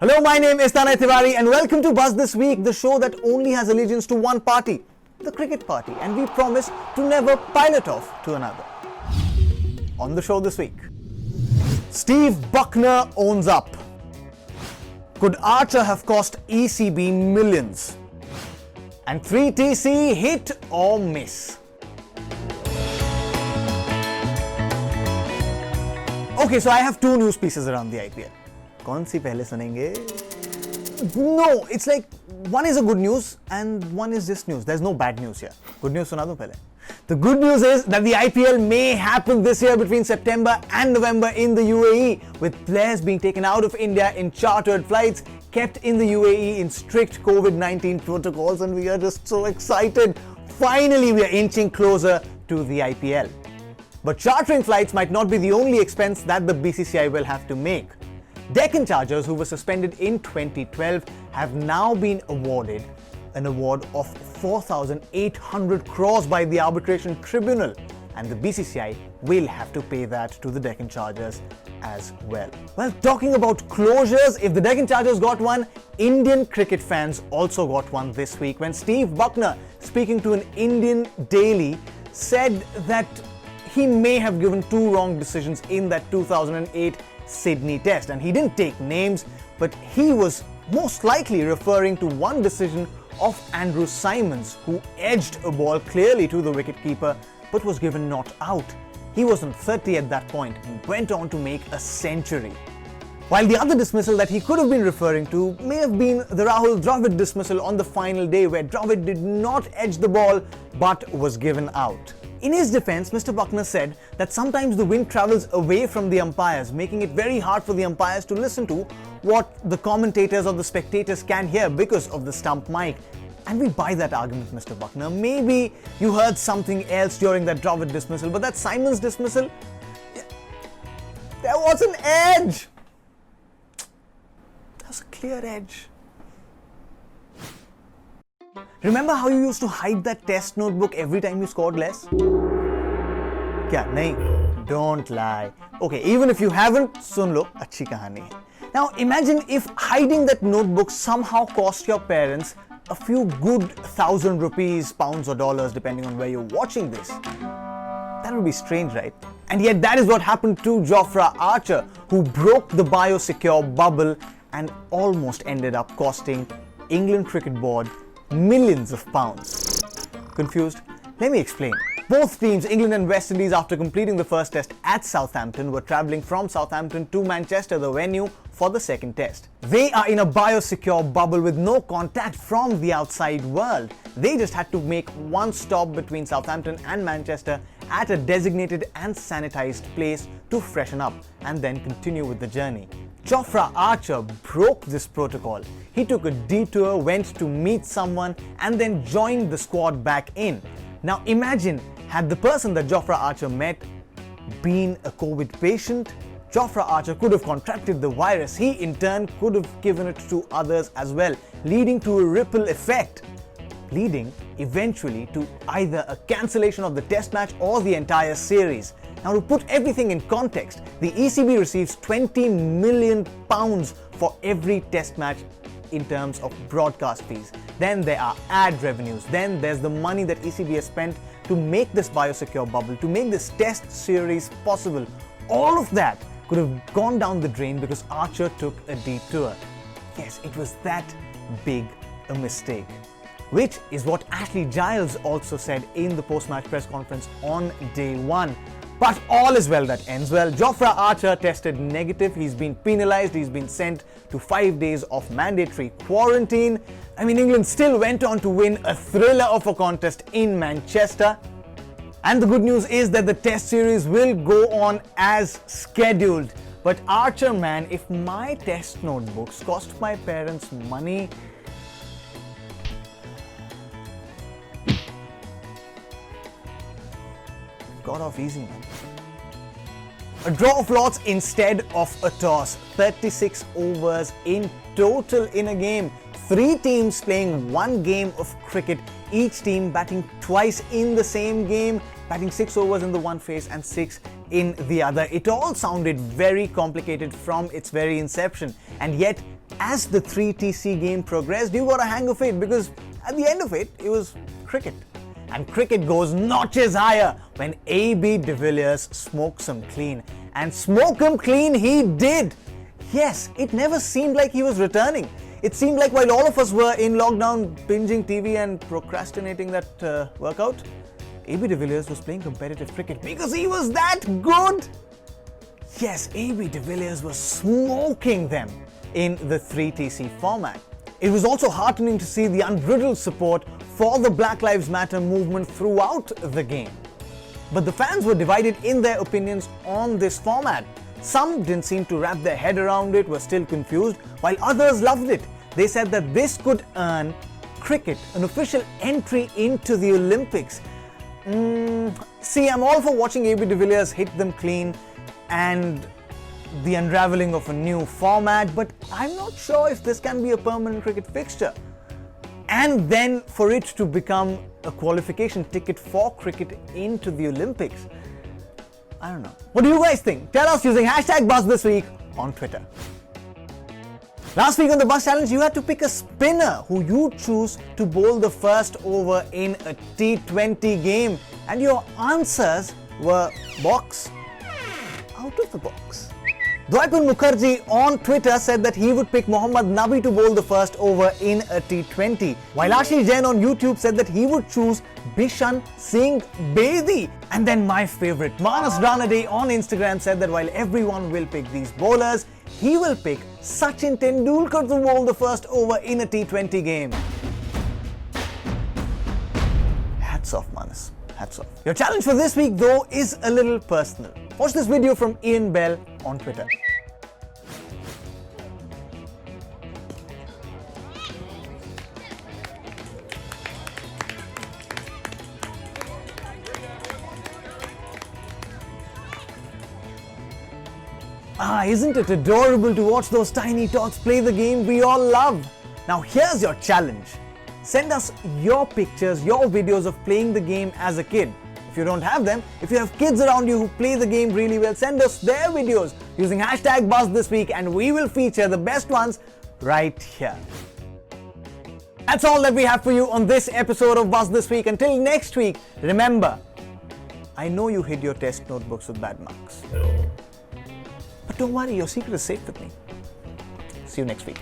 Hello, my name is Tanay Tiwari and welcome to Buzz This Week, the show that only has allegiance to one party, the cricket party, and we promise to never pilot off to another. On the show this week, Steve Bucknor owns up. Could Archer have cost ECB millions? And 3TC hit or miss? Okay, so I have two news pieces around the IPL. कौन सी पहले सुनेंगे? No, it's like one is a good news and one is just news. There's no bad news here. Good news सुना दूं पहले. The good news is that the IPL may happen this year between September and November in the UAE, with players being taken out of India in chartered flights, kept in the UAE in strict COVID-19 protocols, and we are just so excited. Finally, we are inching closer to the IPL. But chartering flights might not be the only expense that the BCCI will have to make. Deccan Chargers, who were suspended in 2012, have now been awarded an award of 4,800 crores by the arbitration tribunal, and the BCCI will have to pay that to the Deccan Chargers as well. Well, talking about closures, if the Deccan Chargers got one, Indian cricket fans also got one this week when Steve Bucknor, speaking to an Indian daily, said that he may have given two wrong decisions in that 2008 Sydney test, and he didn't take names, but he was most likely referring to one decision of Andrew Symonds, who edged a ball clearly to the wicketkeeper but was given not out. He was on 30 at that point and went on to make a century. While the other dismissal that he could have been referring to may have been the Rahul Dravid dismissal on the final day, where Dravid did not edge the ball but was given out. In his defense, Mr. Bucknor said that sometimes the wind travels away from the umpires, making it very hard for the umpires to listen to what the commentators or the spectators can hear because of the stump mic. And we buy that argument, Mr. Bucknor. Maybe you heard something else during that Dravid dismissal, but that Symonds dismissal, there was an edge. There was a clear edge. Remember how you used to hide that test notebook every time you scored less? Kya? Nahi? Don't lie. Okay, even if you haven't, sun lo, achhi kahani hai. Now imagine if hiding that notebook somehow cost your parents a few good 1,000 rupees, pounds or dollars, depending on where you're watching this. That would be strange, right? And yet that is what happened to Jofra Archer, who broke the biosecure bubble and almost ended up costing England Cricket Board millions of pounds. Confused? Let me explain. Both teams, England and West Indies, after completing the first test at Southampton, were travelling from Southampton to Manchester, the venue for the second test. They are in a biosecure bubble with no contact from the outside world. They just had to make one stop between Southampton and Manchester at a designated and sanitized place to freshen up and then continue with the journey. Jofra Archer broke this protocol. He took a detour, went to meet someone, and then joined the squad back in. Now imagine, had the person that Jofra Archer met been a COVID patient, Jofra Archer could have contracted the virus. He in turn could have given it to others as well, leading to a ripple effect, leading eventually to either a cancellation of the test match or the entire series. Now, to put everything in context, the ECB receives £20 million for every test match in terms of broadcast fees. Then there are ad revenues. Then there's the money that ECB has spent to make this biosecure bubble, to make this test series possible. All of that could have gone down the drain because Archer took a detour. Yes, it was that big a mistake. Which is what Ashley Giles also said in the post-match press conference on day one. But all is well that ends well. Jofra Archer tested negative. He's been penalized. He's been sent to 5 days of mandatory quarantine. I mean, England still went on to win a thriller of a contest in Manchester. And the good news is that the test series will go on as scheduled. But Archer, man, if my test notebooks cost my parents money, got off easy, man. A draw of lots instead of a toss. 36 overs in total in a game. 3 teams playing one game of cricket, each team batting twice in the same game, batting 6 overs in the one phase and 6 in the other. It all sounded very complicated from its very inception, and yet as the 3TC game progressed, you got a hang of it because at the end of it, it was cricket. And cricket goes notches higher when AB de Villiers smokes him clean. And smoke him clean he did. Yes, it never seemed like he was returning. It seemed like while all of us were in lockdown binging TV and procrastinating that workout, AB de Villiers was playing competitive cricket because he was that good. Yes, AB de Villiers was smoking them in the 3TC format. It was also heartening to see the unbridled support for the Black Lives Matter movement throughout the game. But the fans were divided in their opinions on this format. Some didn't seem to wrap their head around it, were still confused, while others loved it. They said that this could earn cricket an official entry into the Olympics. See, I'm all for watching AB de Villiers hit them clean and the unraveling of a new format, but I'm not sure if this can be a permanent cricket fixture. And then for it to become a qualification ticket for cricket into the Olympics. I don't know. What do you guys think? Tell us using #BuzzThisWeek on Twitter. Last week on the Buzz Challenge, you had to pick a spinner who you choose to bowl the first over in a T20 game. And your answers were box, out of the box. Dwaipur Mukherjee on Twitter said that he would pick Mohammad Nabi to bowl the first over in a T20, while Ashish Jain on YouTube said that he would choose Bishan Singh Bedi. And then my favorite, Manas Ranade on Instagram said that while everyone will pick these bowlers, he will pick Sachin Tendulkar to bowl the first over in a T20 game. Hats off, Manas. Hats off. Your challenge for this week, though, is a little personal. Watch this video from Ian Bell on Twitter. Isn't it adorable to watch those tiny tots play the game we all love? Now here's your challenge. Send us your pictures, your videos of playing the game as a kid. If you don't have them, if you have kids around you who play the game really well, send us their videos using #BuzzThisWeek and we will feature the best ones right here. That's all that we have for you on this episode of Buzz This Week. Until next week, remember, I know you hid your test notebooks with bad marks. But don't worry, your secret is safe with me. See you next week.